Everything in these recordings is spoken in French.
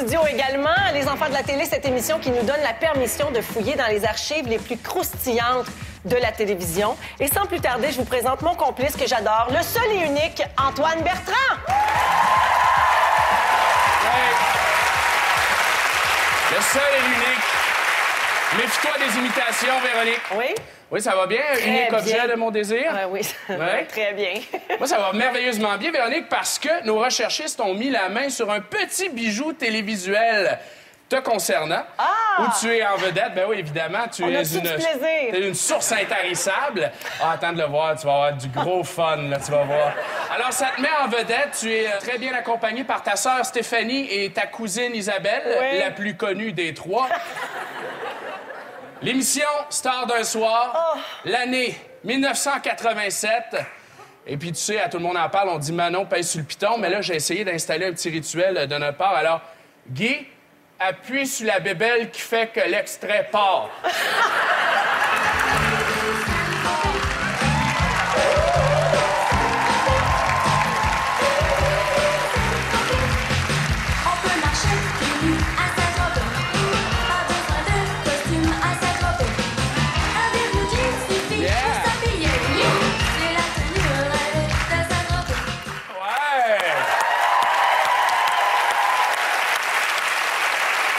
studio également. Les enfants de la télé, cette émission qui nous donne la permission de fouiller dans les archives les plus croustillantes de la télévision. Et sans plus tarder, je vous présente mon complice que j'adore, le seul et unique Antoine Bertrand. Ouais. Le seul et l'unique. Méfie-toi des imitations, Véronique. Oui? Oui, ça va bien? Très Unique bien. objet de mon désir? Oui, Ouais. très bien. Moi, ça va merveilleusement bien, Véronique, parce que nos recherchistes ont mis la main sur un petit bijou télévisuel te concernant. Ah! Où tu es en vedette. Ben oui, évidemment, tu On a es tout du plaisir. t'es une source intarissable. Ah, attends de le voir, tu vas avoir du gros fun, là, tu vas voir. Alors, ça te met en vedette. Tu es très bien accompagnée par ta sœur Stéphanie et ta cousine Isabelle, Oui. la plus connue des trois. L'émission Star d'un soir, l'année 1987. Et puis, tu sais, à tout le monde en parle, on dit Manon pèse sur le piton, mais là, j'ai essayé d'installer un petit rituel de notre part. Alors, Guy, appuie sur la bébelle qui fait que l'extrait part. On peut marcher pieds nus à Saint-Tropez. Pas besoin de costume à Saint-Tropez. Un verre jeans suffit Yeah. pour s'habiller. C'est la tenue rêvée de Saint-Tropez. Ouais!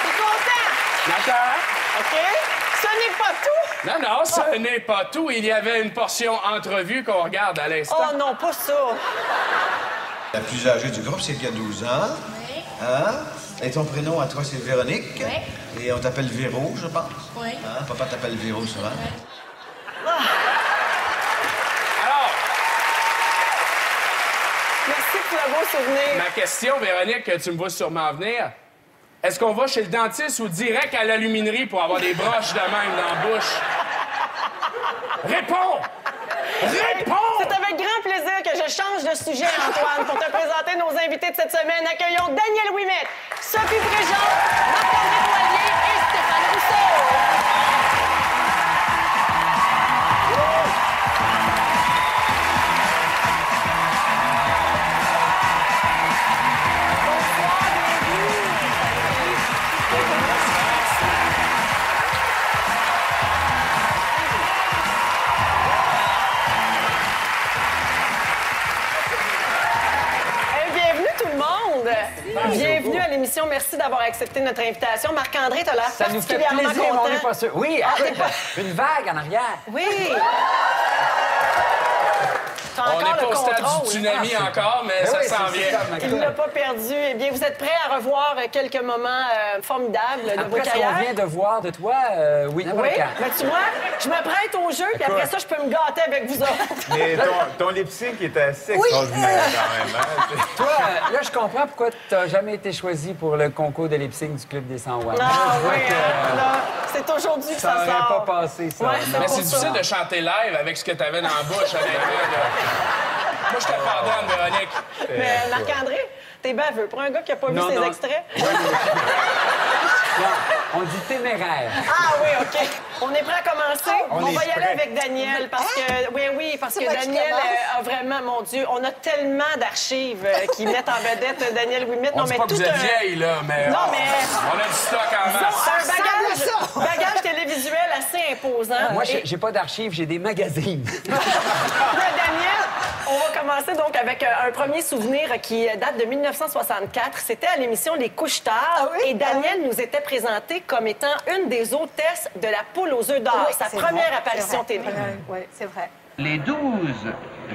T'es content? Nathan? OK? Ce n'est pas tout. Non, non, ce n'est pas tout. Il y avait une portion entrevue qu'on regarde à l'instant. Oh non, pas ça. La plus âgée du groupe, c'est qui a 12 ans. Oui. Hein? Et ton prénom à toi, c'est Véronique. Oui. Et on t'appelle Véro, je pense. Oui. Hein? Papa t'appelle Véro souvent. Alors, Merci pour le beau souvenir. ma question, Véronique, tu me vois sûrement venir. Est-ce qu'on va chez le dentiste ou direct à l'aluminerie pour avoir des broches de même dans la bouche? Réponds! Réponds! C'est avec grand plaisir que je change de sujet, Antoine, pour te présenter nos invités de cette semaine. Accueillons Daniel Ouimet, Sophie Préjean, Marc-André Poilier et Stéphane Rousseau. Bienvenue tout le monde. Bienvenue à l'émission. Merci d'avoir accepté notre invitation. Marc-André, t'as l'air Ça nous fait particulièrement plaisir, mais on content. n'est pas sûr. Oui, écoute, une vague en arrière. Oui. T'as On n'est encore pas le au stade contrôle. du tsunami Ah, c'est- encore, mais Ben ça oui, s'en c'est vient. ça, ma Il ne l'a pas perdu. Eh bien, vous êtes prêts à revoir quelques moments formidables de vos Après ce qu'on carrières? vient de voir de toi, oui, Oui, quand? mais tu vois, je me prête au jeu, puis après ça, je peux me gâter avec vous autres. Mais ton lip sync est assez extraordinaire quand même. Hein? Toi, là, je comprends pourquoi tu n'as jamais été choisi pour le concours de lip sync du Club des 100 watts. Ah Je vois oui, que, hein, là, c'est aujourd'hui que ça ça n'aurait sort. pas passé, ça. Ouais, non. c'est Mais pour c'est ça. difficile de chanter live avec ce que t'avais dans la bouche, honnêtement. Là. Moi, je te pardonne, Véronique. Mais Marc-André, t'es baveux. Pour un gars qui n'a pas vu Non, ces non. extraits. Non, on dit téméraire. Ah oui, OK. On est prêt à commencer? On va est y aller prêt. avec Daniel parce que... Oui, parce que Daniel a vraiment, mon Dieu, on a tellement d'archives qui mettent en vedette Daniel Ouimet. On dit pas que vous êtes vieille, là, mais... Non, mais... On a du stock en Disons, masse. un bagage télévisuel assez imposant. Moi, Et- j'ai pas d'archives, j'ai des magazines. Daniel, on va commencer donc avec un premier souvenir qui date de 1964. C'était à l'émission Les Couches Tard. Et Daniel nous était présenté comme étant une des hôtesses de la poule aux œufs d'or, sa première apparition télé. Oui, c'est vrai. Les 12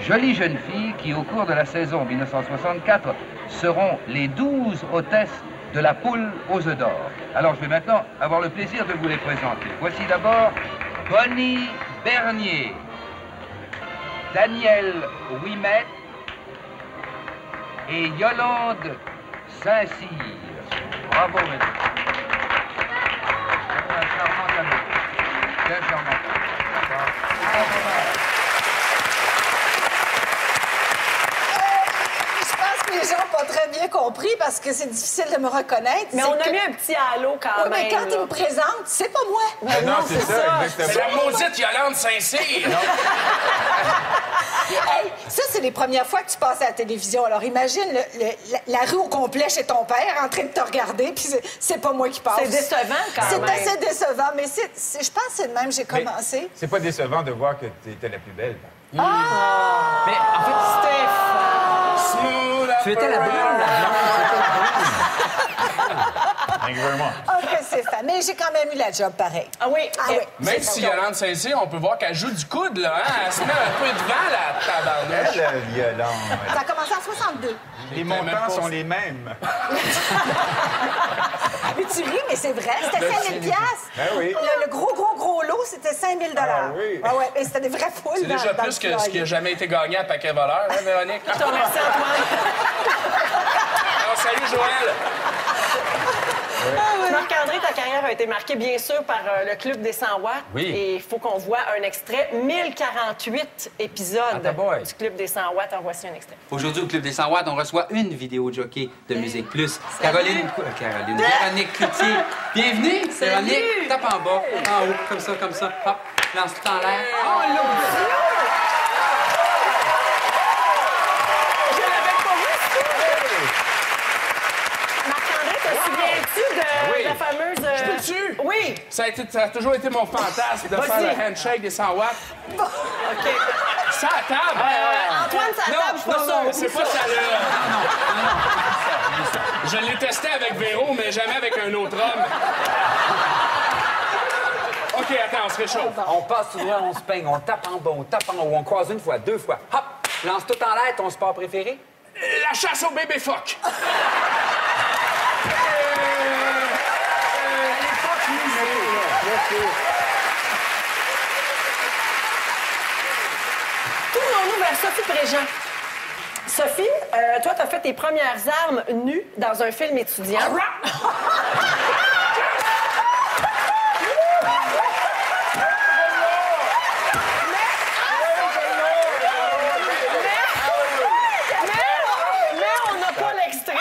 jolies jeunes filles qui, au cours de la saison 1964, seront les 12 hôtesses de la poule aux œufs d'or. Alors, je vais maintenant avoir le plaisir de vous les présenter. Voici d'abord Bonnie Bernier, Daniel Ouimet et Yolande Saint-Cyr. Bravo, mesdames. Un charmant cadeau. Bien charmant. Je pense qu'il les gens n'ont pas très bien compris parce que c'est difficile de me reconnaître. Mais on a mis un petit halo quand Oui, même. mais quand là. ils me présentent, c'est pas moi. Ben Non, c'est ça, C'est exactement. la maudite Yolande Saint-Cyr. Hey, ça, c'est les premières fois que tu passes à la télévision. Alors, imagine la rue au complet chez ton père en train de te regarder, puis c'est pas moi qui passe. C'est décevant quand C'est même. assez décevant, mais je pense que c'est de même que j'ai Mais commencé. C'est pas décevant de voir que tu étais la plus belle. Mais en fait, Smooth tu étais la blonde, la blonde. Thank you very much. Ah, que c'est fait. Mais j'ai quand même eu la job pareil. Ah oui? Ah oui. Même si Yolande Saint-Cyr, on peut voir qu'elle joue du coude, là. Hein? Elle se met un peu devant, la tabarnouche. Elle, Yolande. Ça a commencé en 62. Les montants sont les mêmes. Mais tu ris, mais c'est vrai, c'était 5 000 piastres. Ben oui. Le gros lot, c'était 5 000 Ah oui. Ah ouais, et c'était des vraies foules. C'est déjà plus que ce qui a jamais été gagné à paquet voleur, hein, Véronique? Je te remercie, Antoine. Alors, salut, Joël. Marc-André, ta carrière a été marquée, bien sûr, par le Club des 100 watts. Oui. Et il faut qu'on voit un extrait. 1048 épisodes Attaboy. du Club des 100 watts. En voici un extrait. Aujourd'hui, au Club des 100 watts, on reçoit une vidéo jockey de Musique Plus. Véronique Cloutier. Bienvenue, Véronique. Tape en bas, en haut, comme ça, comme ça. Hop, lance tout en l'air. Oh, l'audition! Je l'avais pas vu, Marc-André, te souviens-tu de la fameuse... Peux-tu? Oui. Ça a toujours été mon fantasme de faire le handshake des 100 watts. OK. Ça à table! Antoine, ça table, je suis pas sûre. C'est pas ça, là. Je l'ai testé avec Véro, mais jamais avec un autre homme. OK, attends, on se réchauffe. On passe tout droit, on se peigne, on tape en bas, on tape en haut, on croise une fois, deux fois. Hop! Lance tout en l'air, ton sport préféré? La chasse au bébé phoque. Tournons-nous vers Sophie Préjean. Sophie, toi, tu as fait tes premières armes nues dans un film étudiant. Mais on n'a pas l'extrait.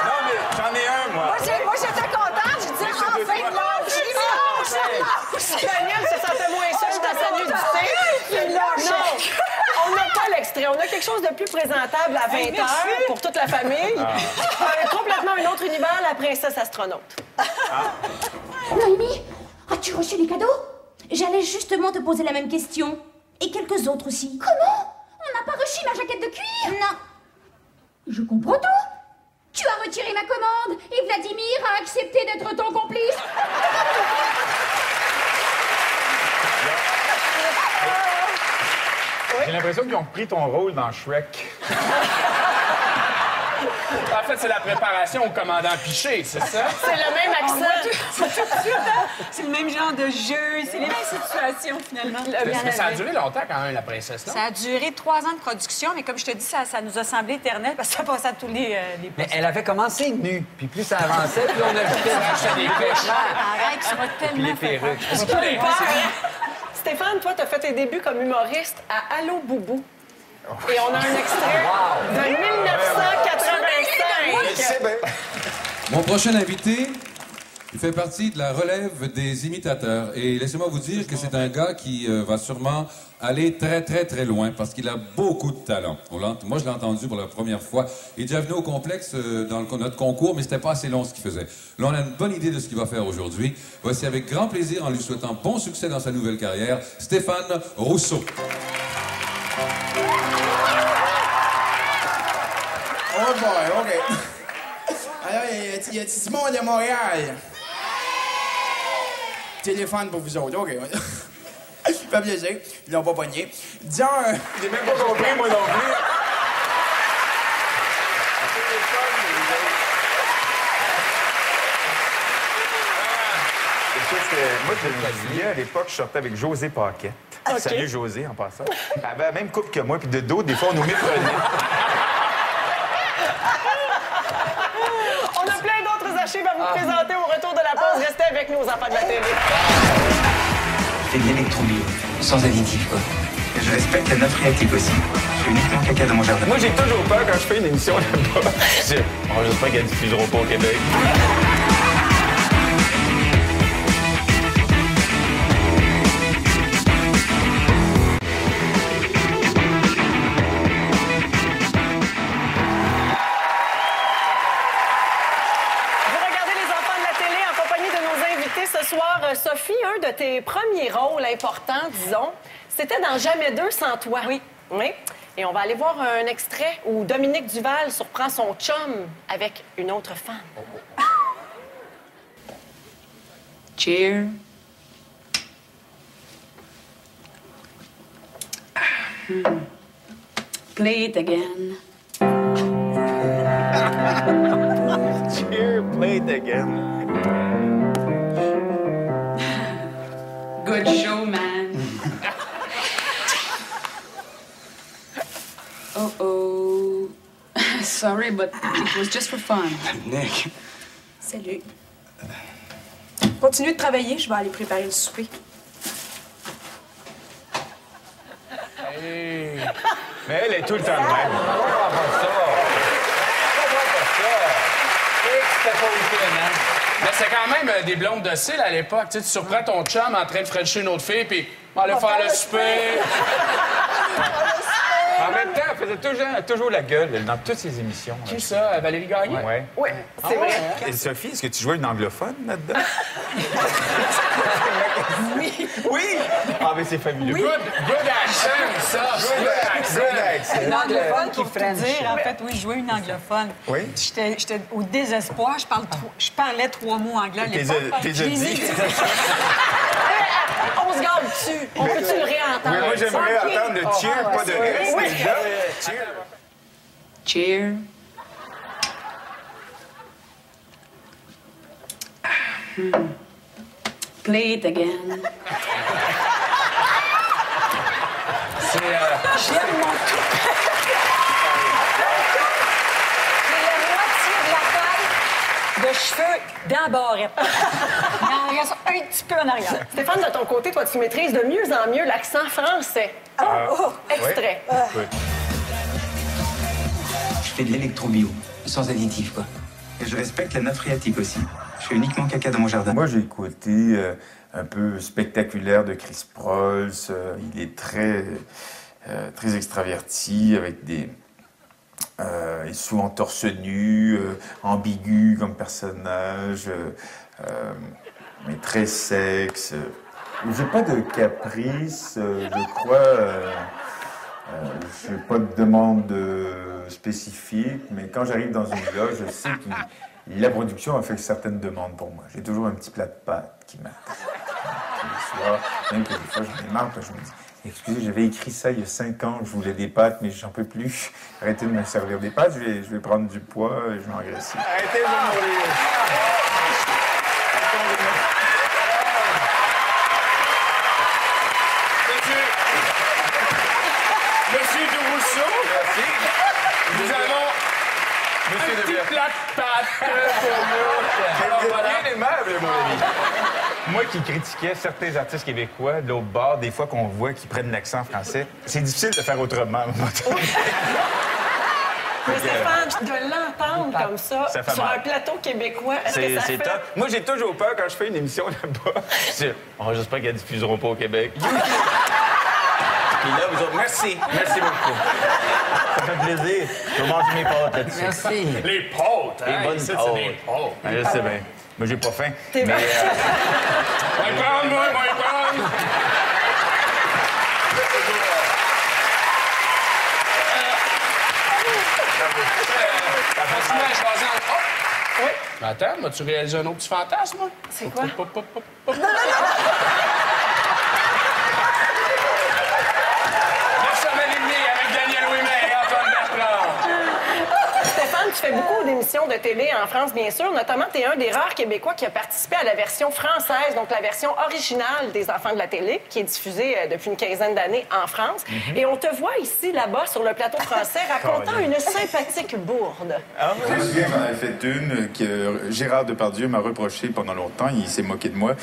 Non, mais j'en ai un, moi. Moi, j'étais contente. Je disais, enfin, de lâche. Daniel se sentait moins seul dans sa nudité. Non, on n'a pas l'extrait. On a quelque chose de plus présentable à 20h pour toute la famille. Complètement un autre univers, la princesse astronaute. Noémie, as-tu reçu les cadeaux? J'allais justement te poser la même question. Et quelques autres aussi. Comment? On n'a pas reçu ma jaquette de cuir? Non. Je comprends tout. Tu as retiré ma commande et Vladimir a accepté d'être ton complice. J'ai l'impression qu'ils ont pris ton rôle dans Shrek. En fait, c'est la préparation au commandant Piché, c'est ça? C'est le même accent. C'est le même genre de jeu, c'est les mêmes situations, finalement. Mais ça a duré longtemps quand même, la princesse, non? Ça a duré 3 ans de production, mais comme je te dis, ça nous a semblé éternel parce que ça passait à tous les Mais elle avait commencé nue, puis plus ça avançait, plus on ajoutait des couches. Arrête, tu vas puis tellement les faire peur. perruques. Stéphane, toi, tu as fait tes débuts comme humoriste à Allô Boubou. Et on a un extrait de 1985. Mon prochain invité, il fait partie de la relève des imitateurs. Et laissez-moi vous dire que c'est un gars qui va sûrement aller très, très, très loin parce qu'il a beaucoup de talent. Moi, je l'ai entendu pour la première fois. Il est déjà venu au complexe dans notre concours, mais c'était pas assez long ce qu'il faisait. Là, on a une bonne idée de ce qu'il va faire aujourd'hui. Voici avec grand plaisir, en lui souhaitant bon succès dans sa nouvelle carrière, Stéphane Rousseau. Oh boy, OK. Alors, il y a du monde à Montréal. Téléphone pour vous autres, OK. Fait plaisir. Ils l'ont pas pogné. Disons... J'ai même pas compris, moi non plus. Moi, je me souviens, à l'époque, je sortais avec José Paquette. OK. Salut, José, en passant. Elle avait la même coupe que moi, puis de dos, des fois, on nous méprenait. On a plein d'autres archives à vous présenter au retour de la pause. Restez avec nous, aux enfants de la télé. C'est de l'électromile, sans additif, quoi. Je respecte la note phréatique aussi. Je fais uniquement caca dans mon jardin. Moi, j'ai toujours peur quand je fais une émission là-bas. J'espère qu'elle ne diffuseront pas au Québec. Ce soir, Sophie, un de tes premiers rôles importants, disons, c'était dans Jamais deux sans toi. Oui. Oui. Et on va aller voir un extrait où Dominique Duval surprend son chum avec une autre femme. Cheer. Play it again. Cheer, play it again. Good show, man. Uh-oh. Sorry, but it was just for fun. Nick. Salut. Continuez de travailler, je vais aller préparer le souper. Hey. Mais elle est tout le temps de même. On comprend pas ça. On comprend pas ça. C'était pas week-end, hein? Mais c'est quand même des blondes dociles à l'époque. Tu sais, tu surprends ton chum en train de frencher une autre fille, puis on va aller faire le souper. En même temps, elle faisait toujours la gueule dans toutes ses émissions. Qui ça? Valérie Gagné? Oui. Oui, c'est vrai. Et Sophie, est-ce que tu jouais une anglophone là-dedans? Oui. Oui! Ah, mais c'est fabuleux. Oui. Good accent, ça. Good accent. Une anglophone pour tout dire. En fait, oui, je jouais une anglophone. Oui? J'étais au désespoir. Je parlais 3 mots anglais à l'époque. T'es dit. On se garde dessus. On peut-tu le réentendre? Oui, moi, j'aimerais entendre le cheer, pas de S. Oui. Cheer. Cheer. Play it again. C'est... J'aime mon tout. J'ai la moitié de la taille de cheveux dans la barrette. Il en reste un petit peu en arrière. Stéphane, de ton côté, toi, tu maîtrises de mieux en mieux l'accent français. Extrait. Oui. Je fais de l'électrobio, sans additif, quoi. Et je respecte la nappe phréatique aussi. Je fais uniquement caca dans mon jardin. Moi, j'ai écouté un peu spectaculaire de Chris Prolls. Il est très extraverti, avec des... il est souvent torse nu, ambigu comme personnage, mais très sexe. J'ai pas de caprice, je crois. Je n'ai pas de demande spécifique, mais quand j'arrive dans une loge, je sais que la production a fait certaines demandes pour moi. J'ai toujours un petit plat de pâtes qui m'attend tous les soirs, même que des fois j'en ai marre, parce que je me dis, excusez, j'avais écrit ça il y a 5 ans, je voulais des pâtes, mais j'en peux plus. Arrêtez de me servir des pâtes, je vais prendre du poids et je vais engraisser. Arrêtez de mourir. Monsieur de Rousseau. Merci. Nous avons Monsieur un de petit Berck. plat de pâtes pour nous. Vous êtes Voilà. bien aimable, mon ami. Moi qui critiquais certains artistes québécois, de l'autre bord, des fois qu'on voit qu'ils prennent l'accent français, c'est difficile de faire autrement. à un moment donné. Mais Stéphane, de l'entendre comme ça, Ça fait sur mal. un plateau québécois, est-ce que ça C'est fait... top. Moi, j'ai toujours peur quand je fais une émission là-bas. J'espère qu'elles ne diffuseront pas au Québec. Puis là, vous autres, merci. Merci beaucoup. Ça fait plaisir. Je vais manger mes pâtes là-dessus. Merci. Les pâtes, Les hein? bonnes Ici, pâtes. c'est des pâtes. Ah, je sais bien. Moi, j'ai pas faim. T'es Mais, bien. Moi, prendre, moi, prendre. Continue à choisir un... Oh! Oui. Mais attends, m'as-tu réalisé un autre petit fantasme, moi? C'est quoi? Neuf semaines et demie avec Daniel Ouimet et Antoine Bertrand. Stéphane, tu fais beaucoup d'émissions de télé en France, bien sûr. Notamment, tu es un des rares Québécois qui a participé à la version française, donc la version originale des Enfants de la télé, qui est diffusée depuis une quinzaine d'années en France. Et on te voit ici, là-bas, sur le plateau français, racontant une sympathique bourde. Je me souviens, j'en avais fait une que Gérard Depardieu m'a reproché pendant longtemps. Il s'est moqué de moi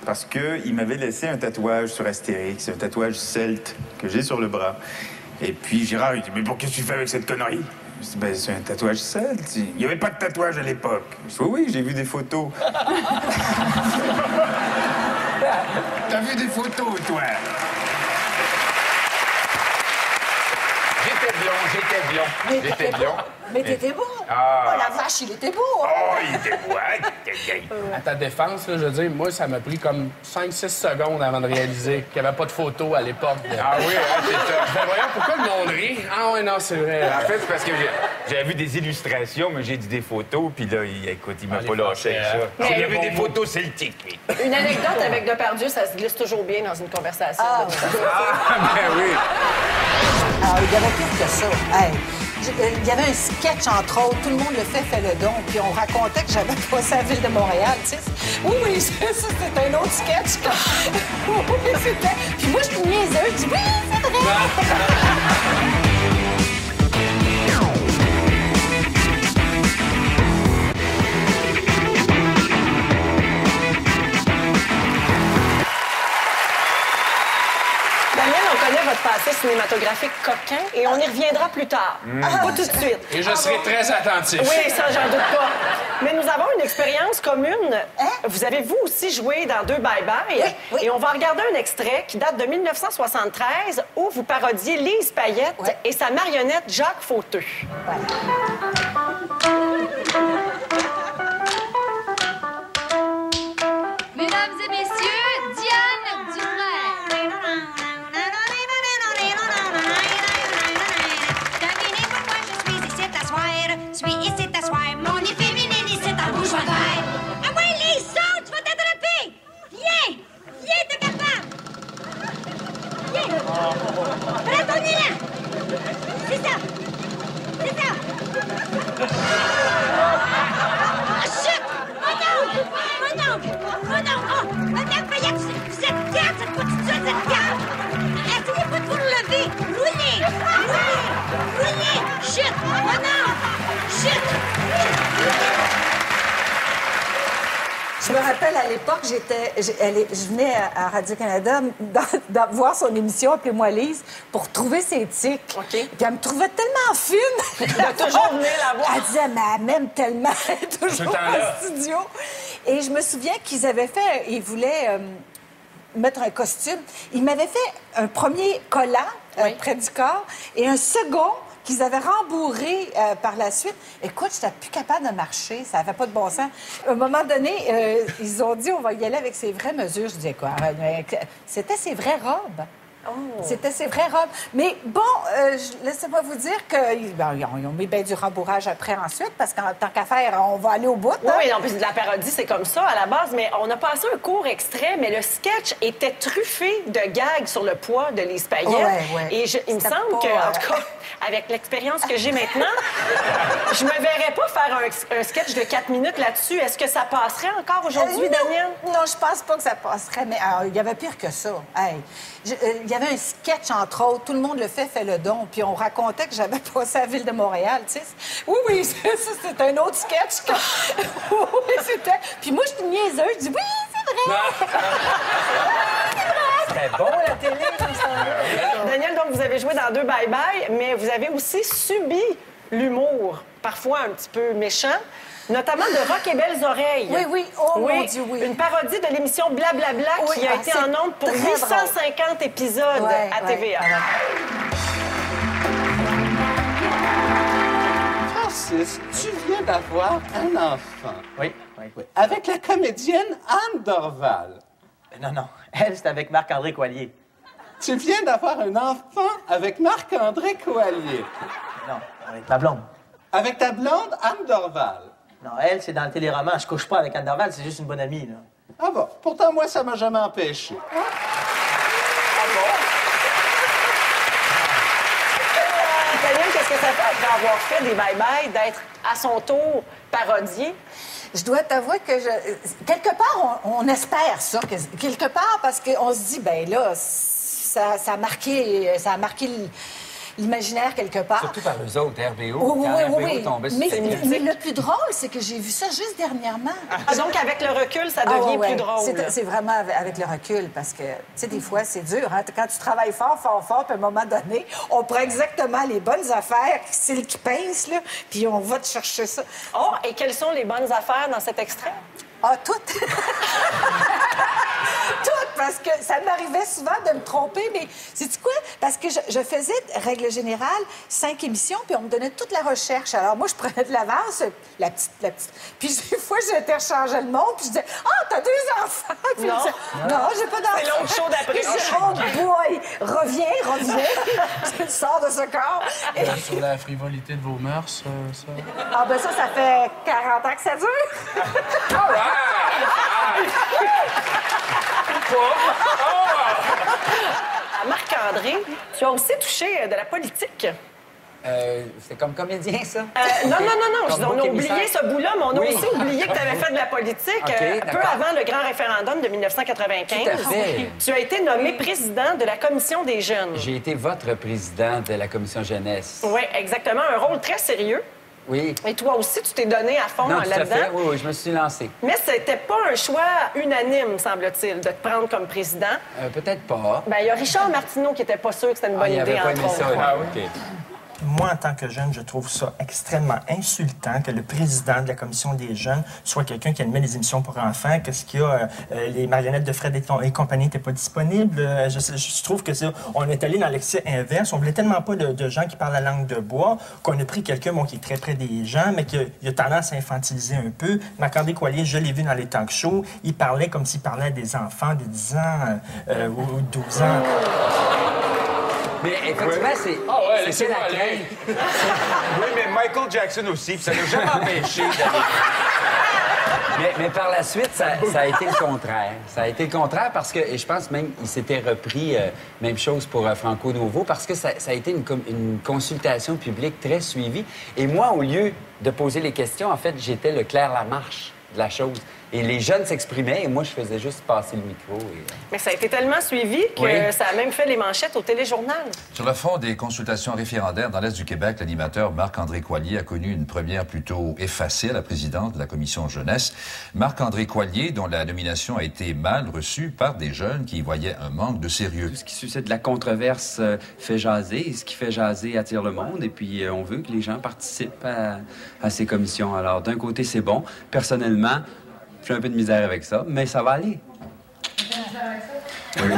parce qu'il m'avait laissé un tatouage sur Astérix, un tatouage celte que j'ai sur le bras. Et puis Gérard, il dit, mais pour qu'est-ce que tu fais avec cette connerie? Je dis, ben, c'est un tatouage seul. Il n'y avait pas de tatouage à l'époque. Je dis, oui, j'ai vu des photos. T'as vu des photos, toi? J'étais blond. Mais t'étais beau. Ah. Oh, la vache, il était beau. Oh, il était beau. À ta défense, là, je veux dire, moi, ça m'a pris comme 5-6 secondes avant de réaliser qu'il n'y avait pas de photos à l'époque. Ah oui, hein, c'est ça. Ben voyons, pourquoi le monde rit? Ah ouais, non, c'est vrai. En fait, c'est parce que j'avais vu des illustrations, mais j'ai dit des photos, puis là, écoute, il m'a pas lâché avec ça. Il y avait des photos celtiques, lui. Une anecdote avec Depardieu, ça se glisse toujours bien dans une conversation. Ah, ben oui. Ah, il y avait pire que ça. Hey, il y avait un sketch, entre autres. Tout le monde le fait le don. Puis on racontait que j'avais passé à la ville de Montréal, tu sais. Oui, ça, c'était un autre sketch. Oui, c'était... Puis moi, je suis niaiseuse. Je dis, oui, c'est vrai. Votre passé cinématographique coquin et on y reviendra plus tard. Pas tout de suite. Et je serai très attentif. Oui, ça, j'en doute pas. Mais nous avons une expérience commune. Vous avez, vous aussi, joué dans 2 Bye-Bye. Oui. Et on va regarder un extrait qui date de 1973 où vous parodiez Lise Payette et sa marionnette Jacques Fauteux. Mesdames et messieurs, Diane Duvray. Suis ici t'asseoir, mon nez féminine ici ta bouche va faire. Ah ouais, les sauts, tu vas t'attraper! Viens! Viens, t'es capable! Viens! Prends ton élan! C'est ça! C'est ça! Oh, chut! Oh non! Oh non! Oh non! Oh! Madame Payette, vous êtes quatre, cette petite seule, vous êtes quatre! Essayez pas de vous relever! Roulez! Roulez! Roulez! Chut! Oh non! Je me rappelle, à l'époque, je venais à Radio-Canada voir son émission, Appelez-moi Lise, pour trouver ses tics. Puis elle me trouvait tellement fine. Elle a toujours venu la voir. Elle disait, mais elle m'aime tellement, elle est toujours en studio. Et je me souviens qu'ils avaient fait, ils voulaient mettre un costume. Ils m'avaient fait un premier collant près du corps et un second qu'ils avaient rembourré par la suite. Écoute, j'étais plus capable de marcher. Ça n'avait pas de bon sens. À un moment donné, ils ont dit, on va y aller avec ses vraies mesures. Je disais, quoi? C'était ses vraies robes. C'était ses vraies robes. Mais bon, laissez-moi vous dire qu'ils ont mis bien du rembourrage après ensuite, parce qu'en tant qu'à faire, on va aller au bout. Oui, en plus de la parodie, c'est comme ça à la base, mais on a passé un court extrait, mais le sketch était truffé de gags sur le poids de Lise Payette. Et il me semble que, en tout cas, avec l'expérience que j'ai maintenant, je me verrais pas faire un sketch de 4 minutes là-dessus. Est-ce que ça passerait encore aujourd'hui, Daniel? Non, je pense pas que ça passerait, mais il y avait pire que ça. Hey, il y avait un sketch, entre autres, tout le monde le fait le don, puis on racontait que j'avais passé à la ville de Montréal, tu sais. Oui, ça, c'était un autre sketch. Oui, c'était... Puis moi, je suis niaiseuse, je dis, oui, c'est vrai! C'était bon, la télé, ça. Daniel, donc, vous avez joué dans 2 Bye-Bye, mais vous avez aussi subi l'humour, parfois un petit peu méchant, notamment de Rock et Belles Oreilles. Oui. Oh, mon Dieu, oui. Une parodie de l'émission Blablabla qui a été en ondes pour 850 épisodes à TVA. Francis, tu viens d'avoir un enfant. Oui. Avec la comédienne Anne Dorval. Non. Elle, c'est avec Marc-André Coallier. Tu viens d'avoir un enfant avec Marc-André Coallier. Non, avec ma blonde. Avec ta blonde, Anne Dorval. Non, elle, c'est dans le téléroman. Je couche pas avec Anne Dorval, c'est juste une bonne amie, là. Ah bon? Pourtant, moi, ça m'a jamais empêché. Ah bon? Daniel, qu'est-ce que ça fait après avoir fait des bye-bye, d'être à son tour parodié? Je dois t'avouer que quelque part, on espère ça, quelque part, parce qu'on se dit, ben là, ça a marqué l'imaginaire quelque part. Surtout par eux autres, RBO. Oui, Quand oui, RBO oui. tombait sur Mais ses pieds. le plus drôle, c'est que j'ai vu ça juste dernièrement. Ah, donc, avec le recul, ça devient plus drôle. C'est vraiment avec le recul, parce que, tu sais, des fois, c'est dur. Hein? Quand tu travailles fort, puis à un moment donné, on prend exactement les bonnes affaires, celles qui pincent, là, puis on va te chercher ça. Oh, et quelles sont les bonnes affaires dans cet extrait? Ah, toutes! Toutes, parce que ça m'arrivait souvent de me tromper, mais sais-tu quoi? Parce que je faisais, règle générale, 5 émissions, puis on me donnait toute la recherche. Alors moi, je prenais de l'avance, la petite. Puis des fois, j'interchangeais le monde, puis je disais « Ah, t'as 2 enfants! » Puis Non. je disais, non, j'ai pas d'enfants. C'est l'autre show d'après. Puis je dis « Oh boy! Reviens! » Tu sors de ce corps. Et... Sur la frivolité de vos mœurs, ça... Ah ben ça fait 40 ans que ça dure. All right! Marc-André, tu as aussi touché de la politique. C'est comme comédien, ça? Non. Comme On a bouc oublié émissaire. ce bout-là, mais on a Oui. aussi oublié que tu avais fait de la politique OK, peu d'accord. avant le grand référendum de 1995. Tout à fait. Tu as été nommé président de la Commission des jeunes. J'ai été votre président de la commission jeunesse. Oui, exactement. Un rôle très sérieux. Oui. Et toi aussi, tu t'es donné à fond Non, tout à là-dedans. fait. Oui, je me suis lancé. Mais c'était pas un choix unanime, semble-t-il, de te prendre comme président. Peut-être pas. Ben, il y a Richard Martineau qui était pas sûr que c'était une bonne il idée, avait pas entre aimé ça. autres. Ah, OK. Moi, en tant que jeune, je trouve ça extrêmement insultant que le président de la commission des jeunes soit quelqu'un qui animait des émissions pour enfants. Qu'est-ce qu'il y a? Les marionnettes de Fred et compagnie n'étaient pas disponibles. Je trouve que ça, on est allé dans l'excès inverse. On voulait tellement pas de gens qui parlent la langue de bois qu'on a pris quelqu'un qui est très près des gens, mais qui a tendance à infantiliser un peu. Marc-André Coallier, je l'ai vu dans les talk shows, il parlait comme s'il parlait à des enfants de 10 ans ou 12 ans. Mais effectivement, c'est... Ah ouais, c'est laissez-moi la aller. crainte. Oui, mais Michael Jackson aussi, puis ça n'a jamais empêché d'aller... Mais par la suite, ça a été le contraire. Ça a été le contraire parce que, et je pense même qu'il s'était repris, même chose pour Franco Nouveau, parce que ça a été une consultation publique très suivie. Et moi, au lieu de poser les questions, en fait, j'étais le Claire Lamarche de la chose. Et les jeunes s'exprimaient et moi, je faisais juste passer le micro. Mais ça a été tellement suivi que Oui. ça a même fait les manchettes au téléjournal. Sur le fond des consultations référendaires dans l'Est du Québec, l'animateur Marc-André Coallier a connu une première plutôt effacée à la présidente de la commission jeunesse. Marc-André Coallier, dont la nomination a été mal reçue par des jeunes qui y voyaient un manque de sérieux. Ce qui suscite de la controverse fait jaser, et ce qui fait jaser attire le monde, et puis on veut que les gens participent à ces commissions. Alors, d'un côté, c'est bon. Personnellement, j'ai un peu de misère avec ça, mais ça va aller. Oui.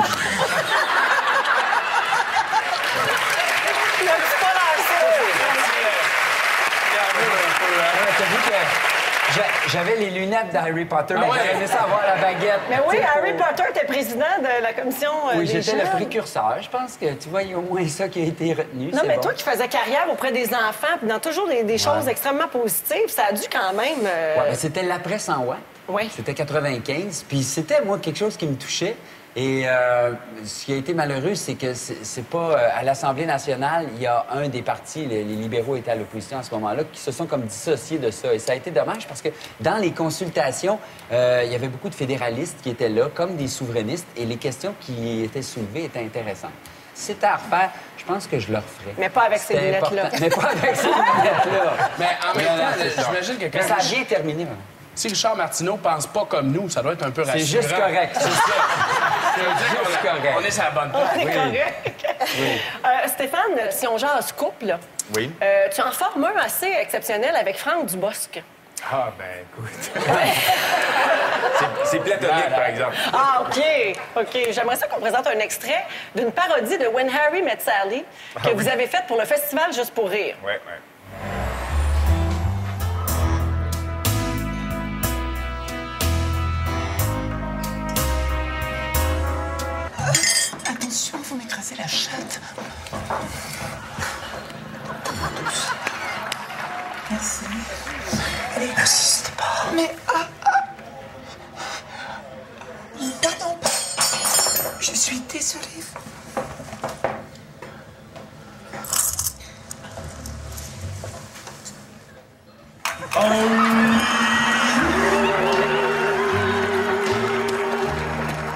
J'avais les lunettes d'Harry Potter, mais Ah ouais. j'aurais aimé ça avoir la baguette. Mais oui, Tu sais, Harry pour- Potter était président de la commission Oui, des j'étais le jeunes. précurseur. Je pense que, tu vois, il y a au moins ça qui a été retenu. Non, c'est mais bon. toi qui faisais carrière auprès des enfants, puis dans toujours des choses extrêmement positives, ça a dû quand même... Ouais, mais c'était l'après 100 watts. Oui. C'était 95. Puis c'était, moi, quelque chose qui me touchait. Et ce qui a été malheureux, c'est que c'est pas... à l'Assemblée nationale, il y a un des partis, les libéraux étaient à l'opposition à ce moment-là, qui se sont comme dissociés de ça. Et ça a été dommage parce que dans les consultations, il y avait beaucoup de fédéralistes qui étaient là, comme des souverainistes, et les questions qui étaient soulevées étaient intéressantes. Si c'était à refaire, je pense que je le referais. Mais pas avec ces C'était lunettes-là. important. Mais pas avec ces lunettes-là. Mais en même Non, non, temps, c'est ça. j'imagine que quand... Mais ça a bien terminé. Si Richard Martineau pense pas comme nous, ça doit être un peu C'est rassurant. juste correct. C'est ça. Je veux dire Juste qu'on- correct. On est sur la bonne On est page. correct. Stéphane, si on jase couple, Oui. tu en formes un assez exceptionnel avec Franck Dubosc. Ah, ben, écoute. c'est platonique, par exemple. Ah, OK. J'aimerais ça qu'on présente un extrait d'une parodie de When Harry Met Sally que vous avez faite pour le festival Juste pour rire. Ouais. Attention, vous m'écrasez la chatte. Douce. Merci. Allez, n'insiste pas. Mais non. Je suis désolée.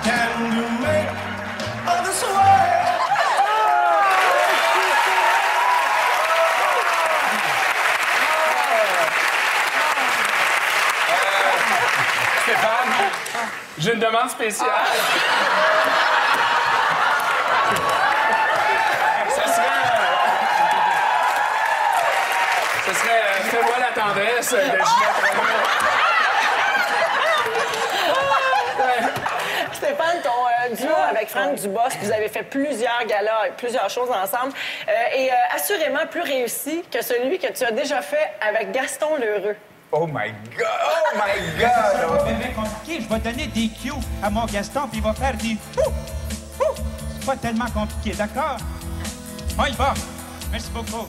Can you make others swear? J'ai une demande spéciale. Ce serait Fais-moi la tendresse de Ginette Renaud. Stéphane, ton duo avec Franck Dubosc, vous avez fait plusieurs galas et plusieurs choses ensemble. Et assurément plus réussi que celui que tu as déjà fait avec Gaston Lheureux. Oh my God! Oh my God! C'est bien compliqué. Je vais donner des cues à mon Gaston, puis il va faire des fou. C'est pas tellement compliqué, d'accord? On y va. Merci beaucoup.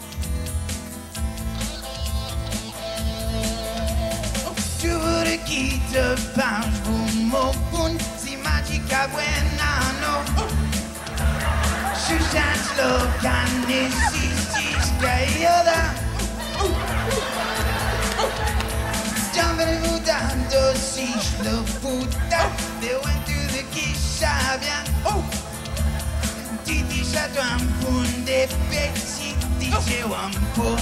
Jure que te page bumokun si magica buena no. Shushan slogan nesistis kayoda. Jumping mudando si lo puta. They went to the Kishabia. Titi chatoan pun de pexi tije wampo.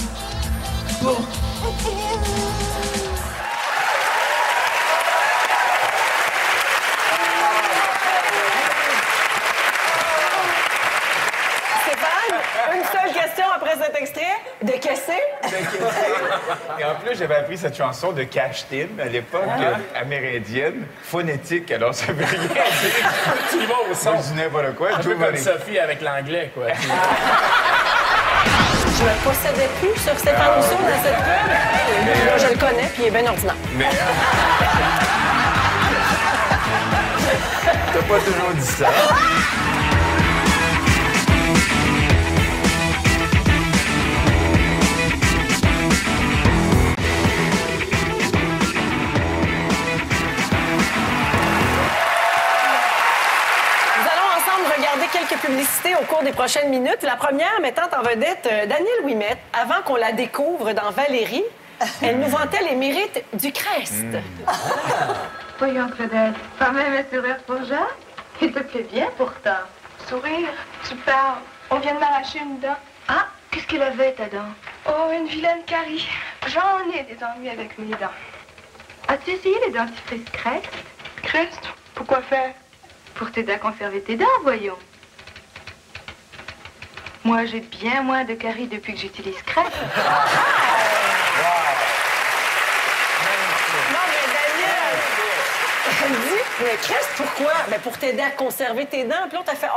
Une seule question après cet extrait. De caisser? Et en plus, j'avais appris cette chanson de Cash-Tin à l'époque, amérindienne, phonétique, alors ça veut rien dire. Tu y vas au son. Je dis n'importe quoi. Un peu comme Sophie avec l'anglais, quoi. Je ne possédais plus sur Stéphane Rousseau dans cette pub. Là, je le connais, puis il est bien ordinaire. Mais... T'as pas toujours dit ça. Quelques publicités au cours des prochaines minutes. La première mettant en vedette Danielle Ouimet. Avant qu'on la découvre dans Valérie, elle nous vantait les mérites du Crest. Voyons, Claudette, pas même un sourire pour Jacques? Il te plaît bien pourtant. Sourire? Tu parles. On vient de m'arracher une dent. Ah, qu'est-ce qu'elle avait, ta dent? Oh, une vilaine carie. J'en ai des ennuis avec mes dents. As-tu essayé les dentifrices Crest? Crest? Pourquoi faire? Pour t'aider à conserver tes dents, voyons. Moi, j'ai bien moins de caries depuis que j'utilise Crest. Non, mais Danielle, elle dit, mais Crest, pourquoi? Ben, pour t'aider à conserver tes dents. Puis l'autre, elle fait,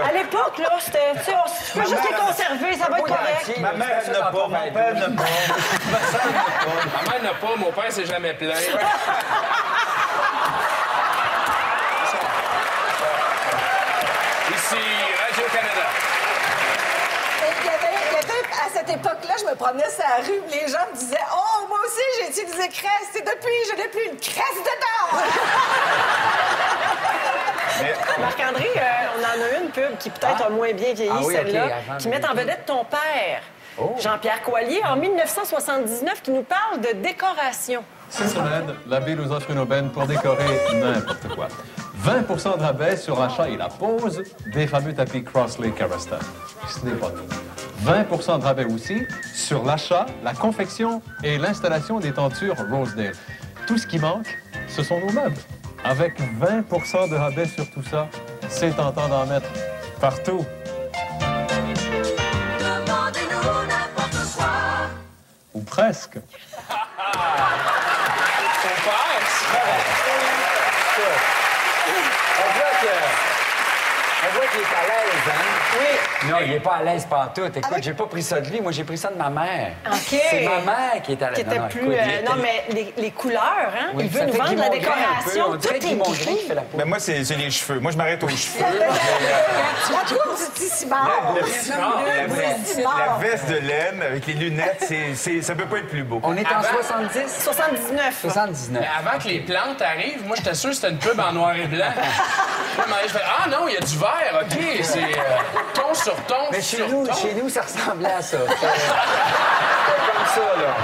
À l'époque, là, c'était, tu peux juste les conserver, ça va être correct. Ma mère n'a pas, mon père n'a pas. Ma mère n'a pas, mon père s'est jamais plaint. Ici, Radio-Canada. Il y avait, à cette époque-là, je me promenais sur la rue, les gens me disaient « Oh, moi aussi, j'ai utilisé Crest, et depuis, je n'ai plus une Crest dedans! » Marc-André, on en a une pub qui peut-être a moins bien vieilli, celle-là, qui met en vedette ton père, Jean-Pierre Coallier, en 1979, qui nous parle de décoration. Cette semaine, la ville nous offre une aubaine pour décorer n'importe quoi. 20 de rabais sur l'achat et la pose des fameux tapis Crossley Carastan. Ce n'est pas tout. 20 de rabais aussi sur l'achat, la confection et l'installation des tentures Rosedale. Tout ce qui manque, ce sont nos meubles. Avec 20 de rabais sur tout ça, c'est tentant d'en mettre partout. Demandez-nous n'importe quoi. Ou presque. On voit qu'il est à l'aise, hein? Oui. Non, il n'est pas à l'aise pantoute. Écoute, j'ai pas pris ça de lui, moi j'ai pris ça de ma mère. OK. C'est ma mère qui est à l'aise. Qui était plus... non, mais les couleurs, hein? Oui, il veut nous vendre la décoration. Tout est gris. Mais moi, c'est les cheveux. Moi, je m'arrête aux cheveux. La troupe du Tissimard. La veste de laine avec les lunettes, ça peut pas être plus beau. On est en 70? 79. 79. Mais avant que les plantes arrivent, moi, j'étais sûr que c'était une pub en noir et blanc. Je fais, ah non, il y a du vert, OK, c'est ton sur ton. Mais chez nous, ça ressemblait à ça. C'était comme ça, là.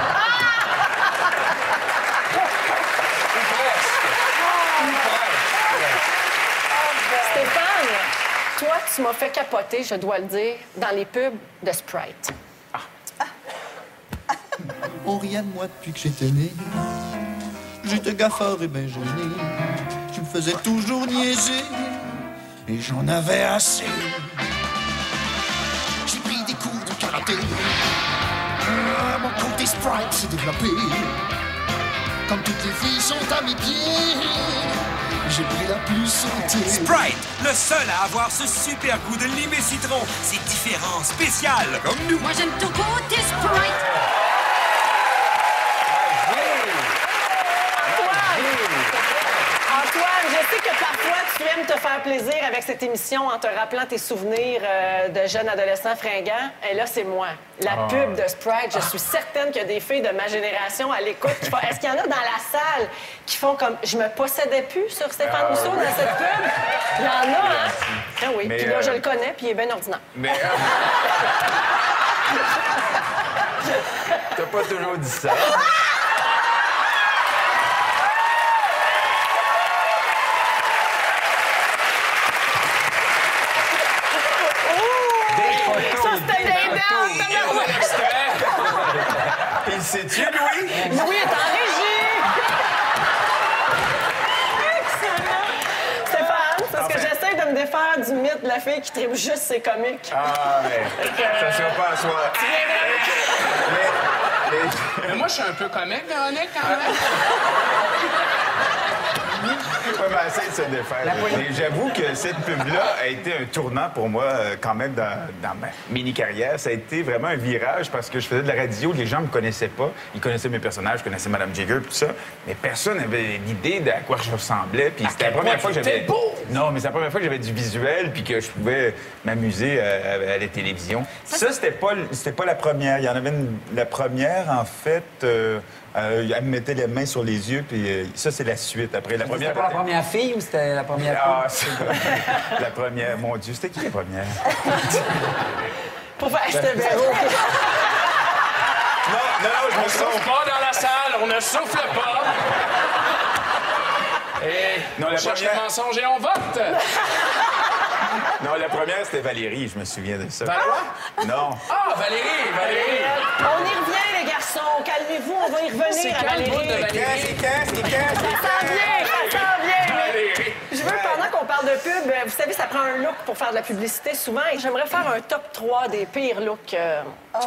Stéphane, toi, tu m'as fait capoter, je dois le dire, dans les pubs de Sprite. On riait de moi depuis que j'étais né. J'étais gaffard et ben gêné. Je me faisais toujours niaiser. Et j'en avais assez. J'ai pris des cours de karaté. Mon côté Sprite s'est développé. Comme toutes les filles sont à mes pieds, j'ai pris la plus sautée. Sprite, le seul à avoir ce super goût de lime et citron. C'est différent, spécial, comme nous. Moi, j'aime ton côté Sprite. Antoine, je sais que parfois, tu aimes te faire plaisir avec cette émission en te rappelant tes souvenirs de jeune adolescent fringant. Et là, c'est moi. La pub de Sprite. Je suis certaine qu'il y a des filles de ma génération à l'écoute qui font... Est-ce qu'il y en a dans la salle qui font comme... Je me possédais plus sur Stéphane Rousseau dans cette pub? Il y en a, hein? Ah oui. Mais, puis là, je le connais, puis il est bien ordinaire. Mais... T'as pas toujours dit ça. Il sait-tu, Louis? Louis est en régie! Excellent! Stéphane, c'est parce que j'essaie de me défaire du mythe de la fille qui tripe juste ses comiques. Ah, mais ça sera pas à soi. Mais moi, je suis un peu comique, Véronique, quand même. Ouais, ben, essaye de se défaire. Mais j'avoue que cette pub-là a été un tournant pour moi, quand même, dans ma mini-carrière. Ça a été vraiment un virage parce que je faisais de la radio, les gens me connaissaient pas. Ils connaissaient mes personnages, je connaissais Mme Jagger, tout ça. Mais personne n'avait l'idée de à quoi je ressemblais. Puis c'était la première fois que j'avais... Non, mais c'est la première fois que j'avais du visuel puis que je pouvais m'amuser à la télévision. Ça, c'était pas la première. Il y en avait la première, en fait... elle me mettait les mains sur les yeux, puis ça, c'est la suite. Après, la première... C'était pas la première fille ou c'était la première fille? La première. Mon Dieu, c'était qui la première? Pour faire... Je te verrai. Non, je me souffle pas dans la salle, on ne souffle pas. Et on cherche le mensonge et on vote. Non, la première, c'était Valérie, je me souviens de ça. Valois? Non. Ah, Valérie! On y revient, les garçons. Calmez-vous, on va y revenir à Valérie. Qu'est-ce? Ça s'en vient. Valérie. Je veux, pendant qu'on parle de pub, vous savez, ça prend un look pour faire de la publicité souvent. Et j'aimerais faire un top 3 des pires looks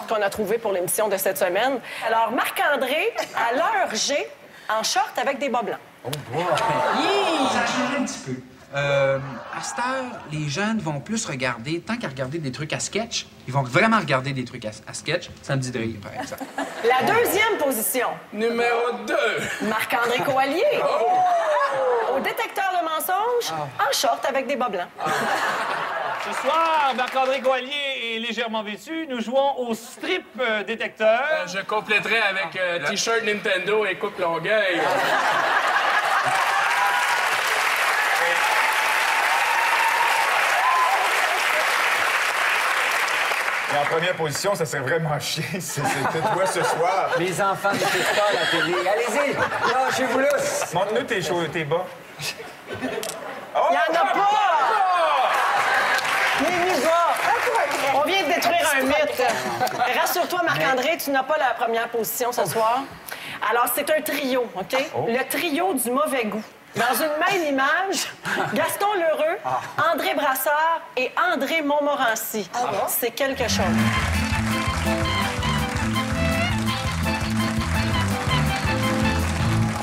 qu'on a trouvés pour l'émission de cette semaine. Alors, Marc-André, à l'heure G, en short avec des bas blancs. Oh, boy! Ça a changé un petit peu. À cette heure, les jeunes vont plus regarder, tant qu'à regarder des trucs à sketch, ils vont vraiment regarder des trucs à sketch. Samedi de rire, par exemple. La deuxième position. Numéro 2. Marc-André Coallier. Au détecteur de mensonges, en short avec des bas blancs. Ce soir, Marc-André Coallier est légèrement vêtu. Nous jouons au strip détecteur. Je compléterai avec T-shirt Nintendo et coupe Longueuil. Et en première position, ça serait vraiment chiant si c'était toi ce soir. Les enfants ne n'écoutent pas la télé. Allez-y, lâchez-vous là. Montre-nous tes bas. Il n'y en a pas! Les bas! On vient de détruire un mythe. Rassure-toi, Marc-André, tu n'as pas la première position ce soir. Alors, c'est un trio, OK? Le trio du mauvais goût. Dans une même image, Gaston Lheureux, André Brassard et André Montmorency. C'est quelque chose.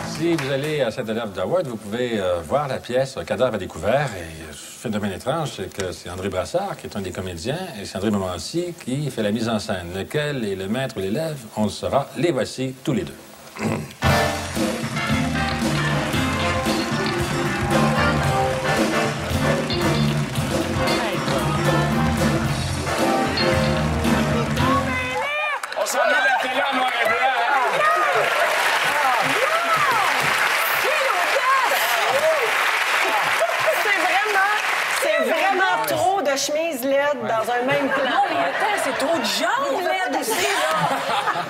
Si vous allez à Saint-Élève d'Howard, vous pouvez voir la pièce Cadavre à découvert. Et le phénomène étrange, c'est que c'est André Brassard qui est un des comédiens et c'est André Montmorency qui fait la mise en scène. Lequel est le maître ou l'élève, on le saura. Les voici tous les deux. On s'en met la télé en noir et blanc. C'est vraiment trop de chemises LED dans un même plan. Non, mais attends, c'est trop de jambes LED aussi, là.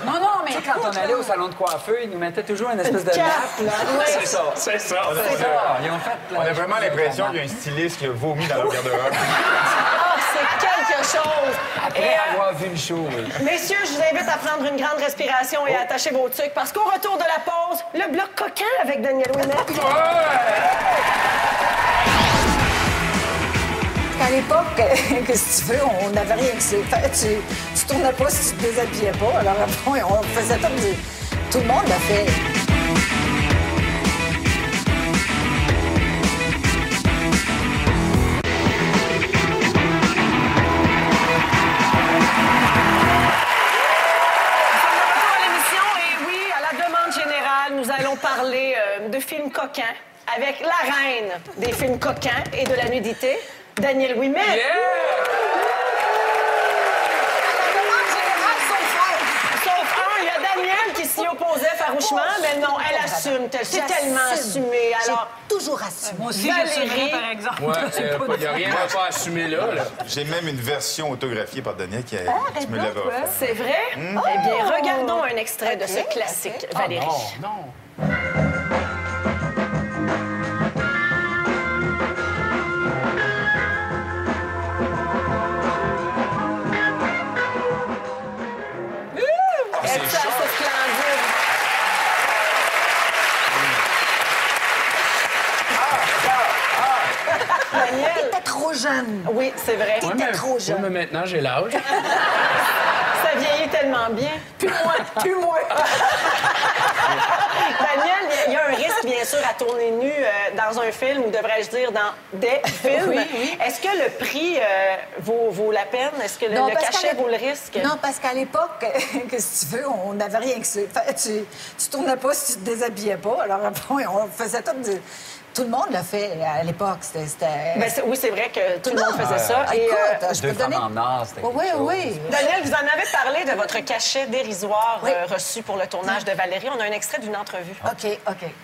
Non, mais... Tu sais, quand on allait au salon de coiffeur, ils nous mettaient toujours une espèce de nappe, là. C'est ça. C'est ça. Ils ont fait On a vraiment l'impression qu'il y a un styliste qui a vomi dans leur garde-robe. Ah, c'est quelque chose. Après avoir vu le show, oui. Messieurs, je vous invite à prendre une grande respiration et à attacher vos trucs parce qu'au retour de la pause, le bloc coquin avec Daniel Ouimet. À l'époque, que si tu veux, on n'avait rien que ça. Tu tournais pas si tu te déshabillais pas. Alors après, on faisait comme du... Tout le monde l'a fait. Nous allons parler de films coquins avec la reine des films coquins et de la nudité, Daniel Ouimet. Yeah! Sauf un, il y a Daniel qui s'y opposait farouchement, mais non, elle assume. C'est tellement assumé. Alors, j'ai toujours assumé. Moi aussi, Valérie, par exemple. Ouais, il n'y a rien à pas assumer là. J'ai même une version autographiée par Daniel qui me l'avait offert. C'est vrai? Eh bien, regardons un extrait de ce classique, Valérie. Non. T'étais trop jeune. Oui, c'est vrai. T'étais trop jeune. Oui, mais maintenant, j'ai l'âge. Ça vieillit tellement bien. Plus moins. Daniel, il y a un risque, bien sûr, à tourner nu dans un film, ou devrais-je dire dans des films. Oui. Est-ce que le prix vaut la peine? Est-ce que le cachet vaut le risque? Non, parce qu'à l'époque, que si tu veux, on n'avait rien que ça. Tu tournais pas si tu te déshabillais pas. Alors après, on faisait tout du... Tout le monde l'a fait à l'époque. Oui, c'est vrai que tout le monde faisait ça. Et je peux donner... en or, c'était Oui. Daniel, vous en avez parlé de votre cachet dérisoire reçu pour le tournage de Valérie. On a un extrait d'une entrevue. OK. Il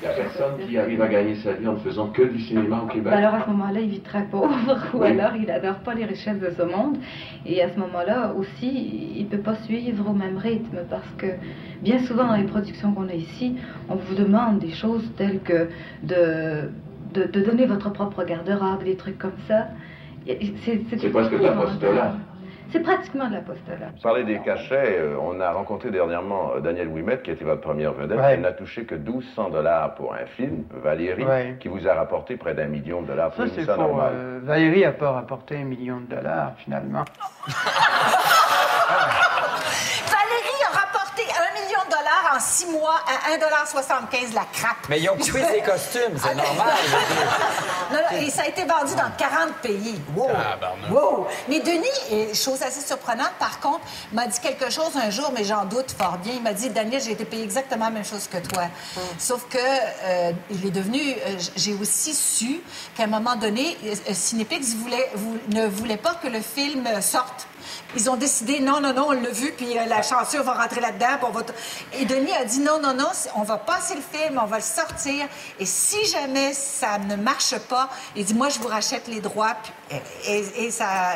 n'y a personne qui arrive à gagner sa vie en ne faisant que du cinéma au Québec. Alors à ce moment-là, il vit très pauvre, ou alors il n'adore pas les richesses de ce monde. Et à ce moment-là aussi, il ne peut pas suivre au même rythme parce que bien souvent dans les productions qu'on a ici, on vous demande des choses telles que de donner votre propre garde-robe, des trucs comme ça. C'est presque de l'apostolat. C'est pratiquement de l'apostolat. Parler des cachets, on a rencontré dernièrement Daniel Ouimet, qui était votre première vedette. Elle n'a touché que 1200 $ pour un film, Valérie, qui vous a rapporté près d'1 million de $. Ça, c'est faux. Valérie n'a pas rapporté $1 million, finalement. Valérie a rapporté $1 million en 6 mois à 1,75 $ la crappe. Mais ils ont coupé ses costumes, c'est normal. Non, et ça a été vendu dans 40 pays. Wow. Mais Denis, chose assez surprenante, par contre, m'a dit quelque chose un jour, mais j'en doute fort bien. Il m'a dit, Daniel, j'ai été payé exactement la même chose que toi. Sauf que il est devenu... j'ai aussi su qu'à un moment donné, Cinépix ne voulait pas que le film sorte. Ils ont décidé, non, on l'a vu, puis la chanson va rentrer là-dedans. Et Denis a dit, non, on va passer le film, on va le sortir. Et si jamais ça ne marche pas, il dit, moi, je vous rachète les droits. Et ça...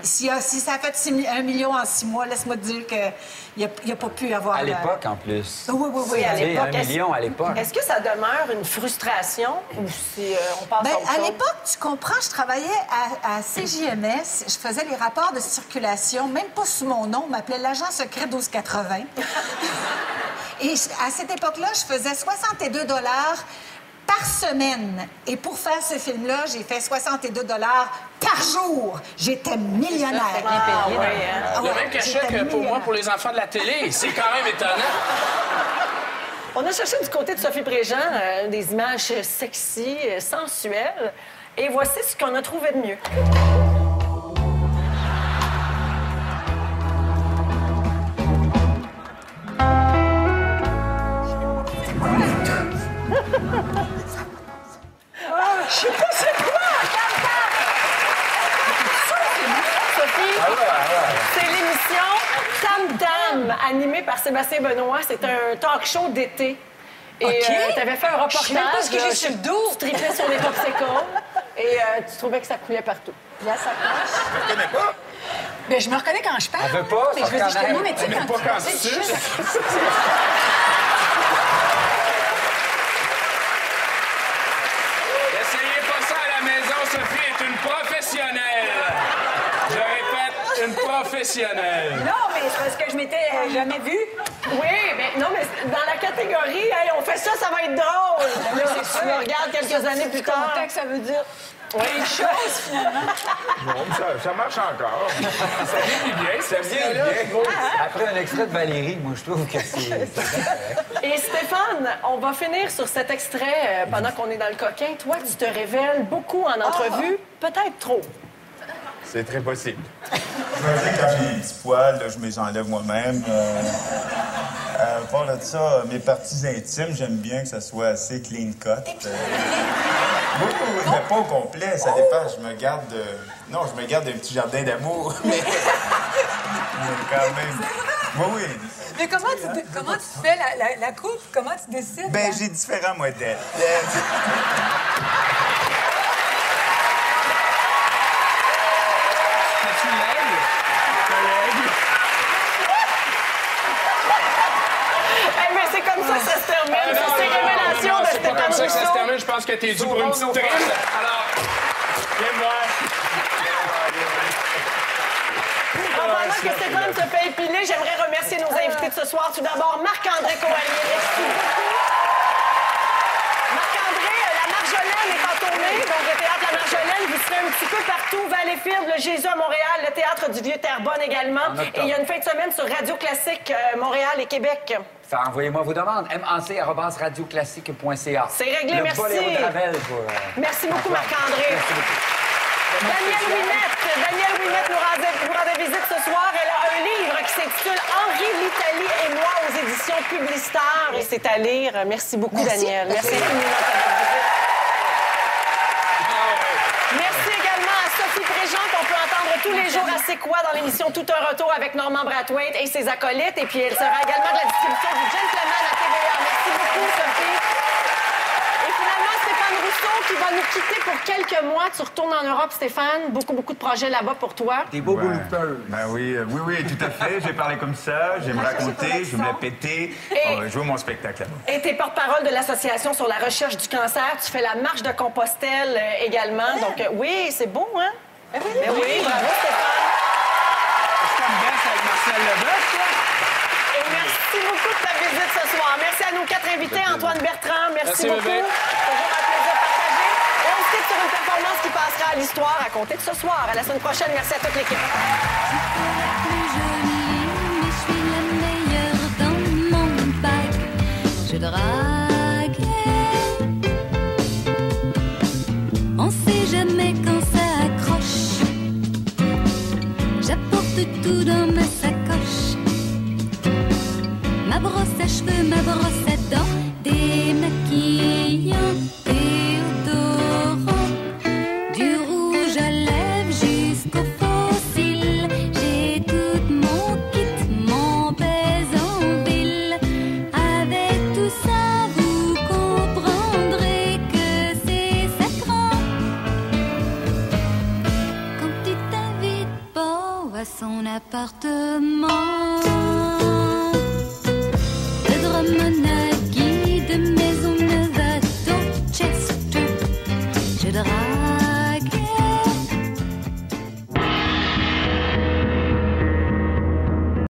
Si ça a fait 1 million en 6 mois, laisse-moi te dire qu'il n'y a pas pu avoir... À l'époque, en plus. Oui, à l'époque. 1 million à l'époque. Est-ce que ça demeure une frustration ou si on passe à autre chose? À l'époque, tu comprends, je travaillais à CJMS, je faisais les rapports de circulation, même pas sous mon nom, on m'appelait l'agent secret 1280. Et à cette époque-là, je faisais 62 $ par semaine. Et pour faire ce film-là, j'ai fait 62 $ par jour. J'étais millionnaire. Le même cachet que pour moi, pour les enfants de la télé. C'est quand même étonnant. On a cherché du côté de Sophie Préjean des images sexy, sensuelles. Et voici ce qu'on a trouvé de mieux. Je sais pas c'est quoi! Sophie, c'est l'émission Tam Tam, animée par Sébastien Benoît. C'est un talk show d'été. Et tu avais fait un reportage. Je sais même pas ce que j'ai sur le dos. Tu tripais sur les popsicles et tu trouvais que ça coulait partout. Là, ça coche. Je te reconnais pas. Mais je me reconnais quand je parle. Elle veut pas, mais je veux dire, je te dis, mais tu sais, Elle veut pas quand tu suces. Essayez pas ça à la maison, Sophie est une professionnelle. Je répète, professionnel. Non, mais c'est parce que je m'étais jamais vue. Oui, mais non, mais dans la catégorie, hey, on fait ça, ça va être drôle. Là, c'est sûr. Tu me regardes quelques années plus tard. Que ça veut dire une chose, finalement. Non, ça marche encore. Ça vient bien, ça vient bien. Après un extrait de Valérie, moi, je trouve que c'est... Et Stéphane, on va finir sur cet extrait pendant qu'on est dans le coquin. Toi, tu te révèles beaucoup en entrevue, peut-être trop. C'est très possible. Je me dis, quand j'ai des petits poils, là, je me les enlève moi-même. À part de ça, mes parties intimes, j'aime bien que ça soit assez clean cut. Oui, mais pas au complet, ça dépend. Je me garde... Non, je me garde un petit jardin d'amour, mais quand même... Oui. Mais comment tu fais la coupe? Comment tu décides? Ben, j'ai différents modèles. Mais c'est comme ça que ça se termine. C'est ces révélations de Stéphane Comme ça que ça se Rousseau. termine, je pense que t'es dû pour une petite trille. Alors, viens me voir. Pendant que Stéphane se fait épiler, j'aimerais remercier nos invités de ce soir. Tout d'abord, Marc-André Coallier. Merci beaucoup. Marc-André, la Marjolaine est en tournée, donc le théâtre La Marjolaine, vous serez un petit peu partout. Valleyfield, le Jésus à Montréal, le théâtre du Vieux-Terrebonne également. Et il y a une fin de semaine sur Radio Classique Montréal et Québec. Envoyez-moi vos demandes. mac@radioclassique.ca. C'est réglé, le merci. Boléro de Ravel pour, Merci beaucoup, Marc-André. Merci beaucoup. Danielle Ouimet nous rendait visite ce soir. Elle a un livre qui s'intitule Henri, l'Italie et moi aux éditions Publistar. Et c'est à lire. Merci beaucoup, Danielle. Merci infiniment de ta visite. Merci également à Sophie Préjean qu'on peut entendre tous les jours à C'est quoi dans l'émission Tout un retour avec Normand Brathwaite et ses acolytes. Et puis elle sera également de la distribution du Gentleman à TVA. Merci beaucoup, Sophie. Et finalement, Stéphane Rousseau qui va nous quitter pour quelques mois. Tu retournes en Europe, Stéphane. Beaucoup de projets là-bas pour toi. Des beaux bloopers. Ben oui, tout à fait. J'ai parlé comme ça, je vais me raconter, je vais me la péter. On va jouer mon spectacle là-bas. Et t'es porte-parole de l'Association sur la recherche du cancer. Tu fais la marche de Compostelle également. Donc oui, c'est beau, hein? Ben oui, bravo, Stéphane. C'est comme Bess avec Marcel Leboeuf, toi. Et merci beaucoup de ta visite ce soir. Merci à nos 4 invités. Antoine Bertrand, merci beaucoup. bébé. Toujours un plaisir partagé. Et on se quitte sur une performance qui passera à l'histoire à compter de ce soir. À la semaine prochaine. Merci à toute l'équipe. Je draguais. On sait jamais quand ça accroche. J'apporte tout dans ma sacoche. Ma brosse à cheveux, ma brosse à dents, démaquillant, déodorant, du rouge à lèvres jusqu'au fossile. J'ai tout mon kit, mon baise en ville. Avec tout ça, vous comprendrez que c'est sacrant. Quand tu t'invites pas à son appartement, le Drummond